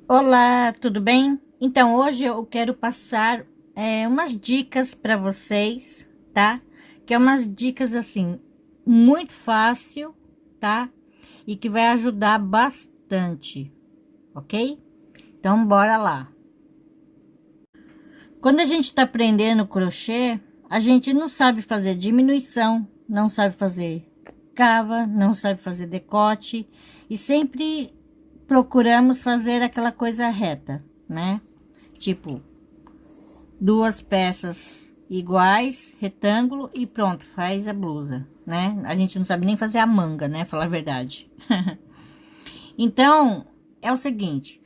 Olá, tudo bem? Então, hoje eu quero passar umas dicas para vocês, tá? Que é umas dicas assim, muito fácil, tá? E que vai ajudar bastante, ok? Então, bora lá. Quando a gente está aprendendo crochê, a gente não sabe fazer diminuição, não sabe fazer cava, não sabe fazer decote e sempre procuramos fazer aquela coisa reta, né? Tipo, duas peças iguais, retângulo e pronto, faz a blusa, né? A gente não sabe nem fazer a manga, né? Falar a verdade. Então, é o seguinte: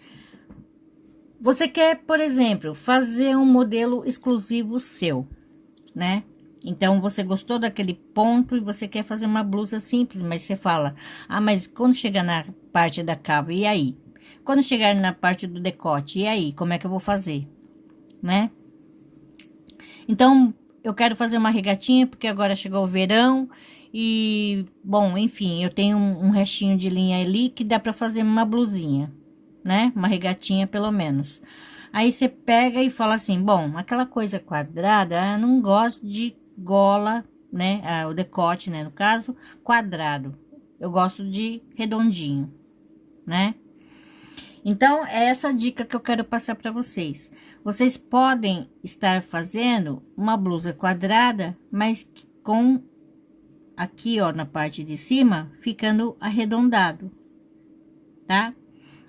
você quer, por exemplo, fazer um modelo exclusivo seu, né? Então, você gostou daquele ponto e você quer fazer uma blusa simples, mas você fala: ah, mas quando chegar na parte da cava, e aí? Quando chegar na parte do decote, e aí? Como é que eu vou fazer, né? Então, eu quero fazer uma regatinha, porque agora chegou o verão. E, bom, enfim, eu tenho um restinho de linha ali que dá para fazer uma blusinha, né? Uma regatinha, pelo menos. Aí você pega e fala assim: bom, aquela coisa quadrada, eu não gosto de gola, né? Ah, o decote, né? No caso, quadrado. Eu gosto de redondinho, né? Então, é essa dica que eu quero passar para vocês. Vocês podem estar fazendo uma blusa quadrada, mas com aqui, ó, na parte de cima, ficando arredondado, tá?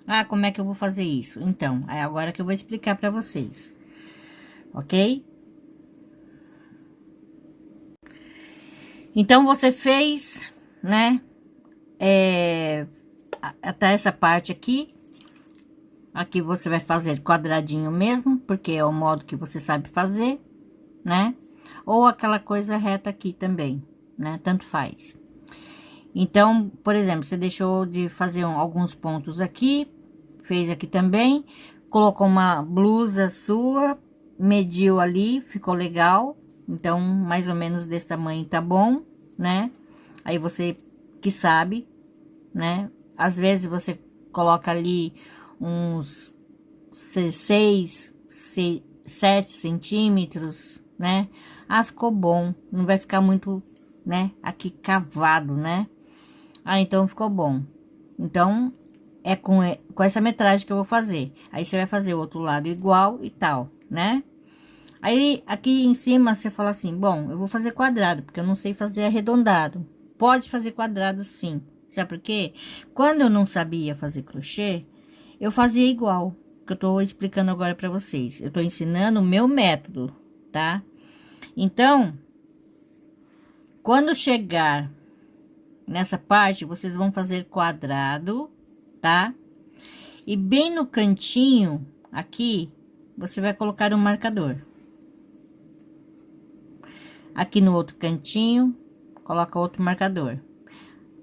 Ah, como é que eu vou fazer isso? Então, é agora que eu vou explicar para vocês, ok? Então, você fez, né? Até essa parte aqui. Aqui você vai fazer quadradinho mesmo, porque é o modo que você sabe fazer, né? Ou aquela coisa reta aqui também, né? Tanto faz. Então, por exemplo, você deixou de fazer alguns pontos aqui, fez aqui também, colocou uma blusa sua, mediu ali, ficou legal. Então, mais ou menos desse tamanho tá bom, né? Aí você que sabe, né? Às vezes você coloca ali uns 7 centímetros, né? Ah, ficou bom. Não vai ficar muito, né? Aqui cavado, né? Ah, então ficou bom. Então, com essa metragem que eu vou fazer. Aí você vai fazer o outro lado igual e tal, né? Aí, aqui em cima, você fala assim: bom, eu vou fazer quadrado, porque eu não sei fazer arredondado. Pode fazer quadrado, sim. Sabe por quê? Quando eu não sabia fazer crochê, eu fazia igual, que eu tô explicando agora para vocês. Eu tô ensinando o meu método, tá? Então, quando chegar nessa parte, vocês vão fazer quadrado, tá? E bem no cantinho, aqui, você vai colocar um marcador. Aqui no outro cantinho, coloca outro marcador.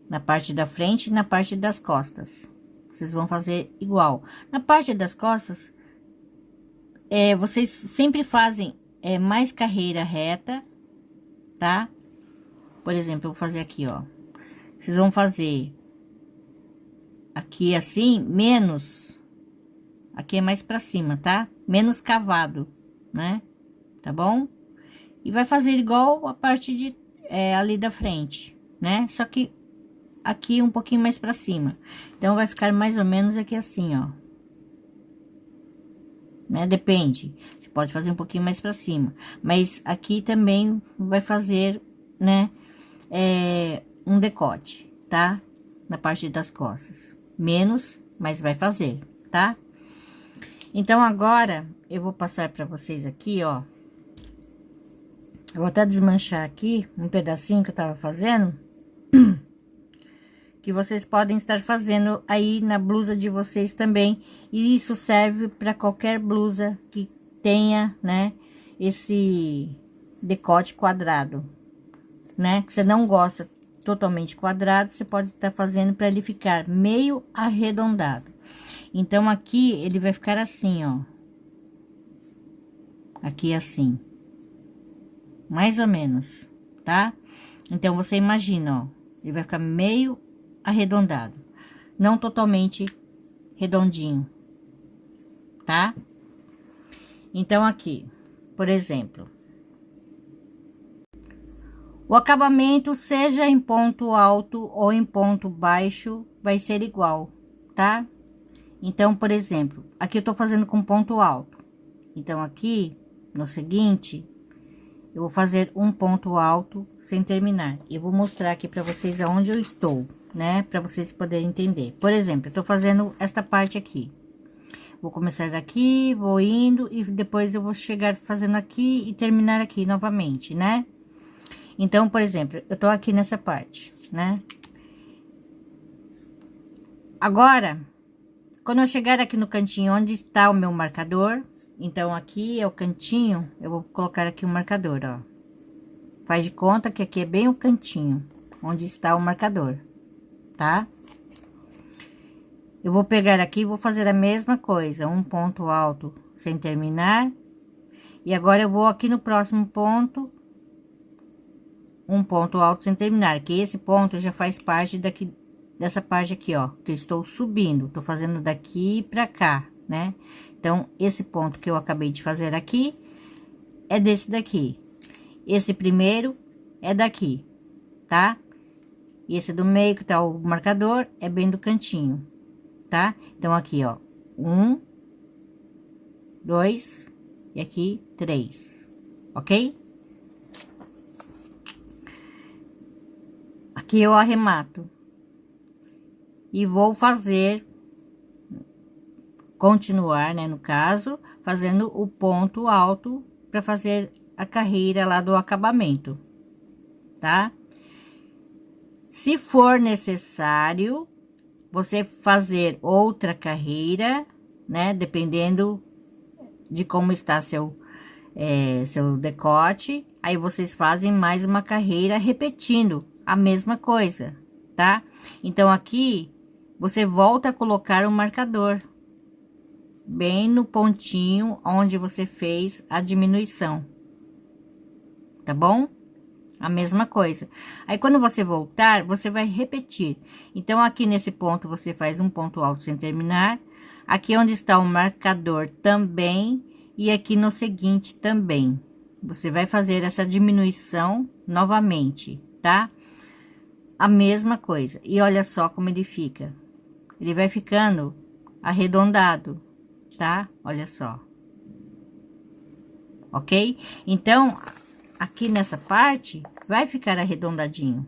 Na parte da frente e na parte das costas. Vocês vão fazer igual. Na parte das costas, vocês sempre fazem mais carreira reta, tá? Por exemplo, eu vou fazer aqui, ó. Vocês vão fazer aqui assim, menos. Aqui é mais pra cima, tá? Menos cavado, né? Tá bom? E vai fazer igual a parte de ali da frente, né? Só que aqui um pouquinho mais pra cima. Então, vai ficar mais ou menos aqui assim, ó. Né? Depende. Você pode fazer um pouquinho mais pra cima. Mas aqui também vai fazer, né? Um decote, tá? Na parte das costas. Menos, mas vai fazer, tá? Então, agora, eu vou passar pra vocês aqui, ó. Eu vou até desmanchar aqui um pedacinho que eu tava fazendo. Que vocês podem estar fazendo aí na blusa de vocês também. E isso serve para qualquer blusa que tenha, né, esse decote quadrado, né? Que você não gosta totalmente quadrado, você pode estar fazendo para ele ficar meio arredondado. Então, aqui ele vai ficar assim, ó. Aqui assim. Mais ou menos, tá? Então, você imagina, ó. Ele vai ficar meio arredondado. Não totalmente redondinho, tá? Então, aqui, por exemplo, o acabamento, seja em ponto alto ou em ponto baixo, vai ser igual, tá? Então, por exemplo, aqui eu tô fazendo com ponto alto. Então, aqui, no seguinte, eu vou fazer um ponto alto sem terminar. Eu vou mostrar aqui para vocês aonde eu estou, né? Para vocês poderem entender. Por exemplo, eu tô fazendo esta parte aqui. Vou começar daqui, vou indo e depois eu vou chegar fazendo aqui e terminar aqui novamente, né? Então, por exemplo, eu tô aqui nessa parte, né? Agora, quando eu chegar aqui no cantinho onde está o meu marcador, então aqui é o cantinho, eu vou colocar aqui o marcador, ó. Faz de conta que aqui é bem o cantinho onde está o marcador, tá? Eu vou pegar aqui e vou fazer a mesma coisa, um ponto alto sem terminar. E agora eu vou aqui no próximo ponto, um ponto alto sem terminar, que esse ponto já faz parte daqui, dessa parte aqui, ó, que eu estou subindo, tô fazendo daqui pra cá, né? Então, esse ponto que eu acabei de fazer aqui, é desse daqui. Esse primeiro é daqui, tá? E esse do meio, que tá o marcador, é bem do cantinho, tá? Então, aqui, ó, 1, 2, e aqui, 3, ok? Aqui eu arremato. E vou fazer, continuar, né, no caso, fazendo o ponto alto para fazer a carreira lá do acabamento, tá? Se for necessário, você fazer outra carreira, né, dependendo de como está seu decote, aí vocês fazem mais uma carreira repetindo a mesma coisa, tá? Então, aqui, você volta a colocar o marcador bem no pontinho onde você fez a diminuição, tá bom? A mesma coisa. Aí, quando você voltar, você vai repetir. Então, aqui nesse ponto, você faz um ponto alto sem terminar. Aqui onde está o marcador também. E aqui no seguinte também. Você vai fazer essa diminuição novamente, tá? A mesma coisa. E olha só como ele fica. Ele vai ficando arredondado, tá? Olha só. Ok? Então, aqui nessa parte, vai ficar arredondadinho.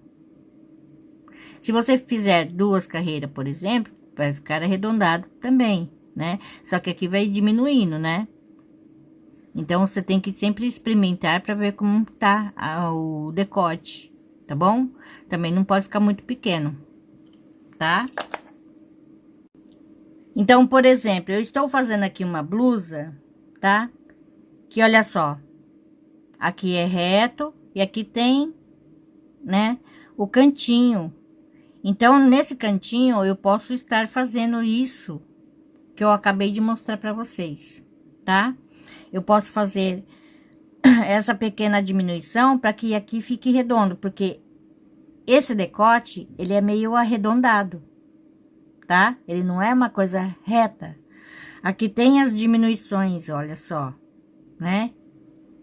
Se você fizer duas carreiras, por exemplo, vai ficar arredondado também, né? Só que aqui vai diminuindo, né? Então, você tem que sempre experimentar para ver como tá o decote, tá bom? Também não pode ficar muito pequeno, tá? Então, por exemplo, eu estou fazendo aqui uma blusa, tá? Que olha só, aqui é reto e aqui tem, né, o cantinho. Então, nesse cantinho, eu posso estar fazendo isso que eu acabei de mostrar para vocês, tá? Eu posso fazer essa pequena diminuição para que aqui fique redondo, porque esse decote, ele é meio arredondado, tá? Ele não é uma coisa reta. Aqui tem as diminuições, olha só, né?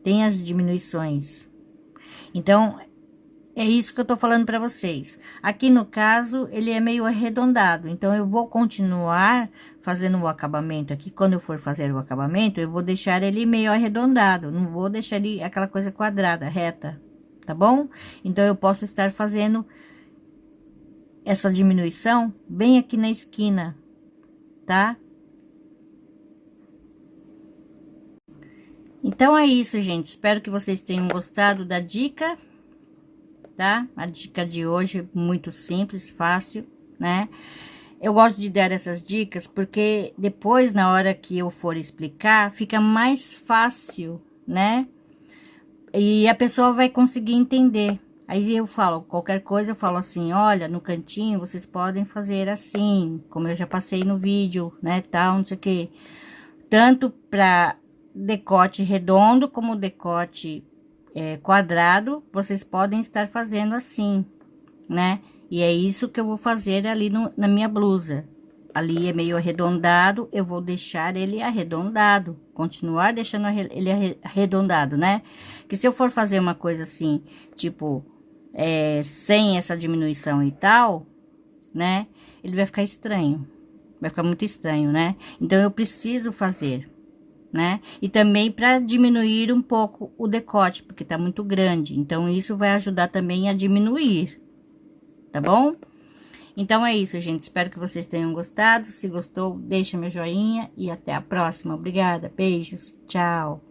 Tem as diminuições. Então, é isso que eu tô falando para vocês. Aqui no caso, ele é meio arredondado, então eu vou continuar fazendo o acabamento aqui. Quando eu for fazer o acabamento, eu vou deixar ele meio arredondado, não vou deixar ele aquela coisa quadrada, reta, tá bom? Então, eu posso estar fazendo essa diminuição bem aqui na esquina, tá? Então, é isso, gente. Espero que vocês tenham gostado da dica, tá? A dica de hoje é muito simples, fácil, né? Eu gosto de dar essas dicas porque depois, na hora que eu for explicar, fica mais fácil, né? E a pessoa vai conseguir entender. Aí eu falo, qualquer coisa eu falo assim, olha, no cantinho vocês podem fazer assim, como eu já passei no vídeo, né, tal, não sei o que. Tanto para decote redondo como decote quadrado, vocês podem estar fazendo assim, né? E é isso que eu vou fazer ali na minha blusa, ali é meio arredondado, eu vou deixar ele arredondado, continuar deixando ele arredondado, né? Que se eu for fazer uma coisa assim, tipo, sem essa diminuição e tal, né? Ele vai ficar estranho, vai ficar muito estranho, né? Então, eu preciso fazer, né? E também para diminuir um pouco o decote, porque tá muito grande. Então, isso vai ajudar também a diminuir, tá bom? Então, é isso, gente. Espero que vocês tenham gostado. Se gostou, deixa meu joinha e até a próxima. Obrigada, beijos, tchau.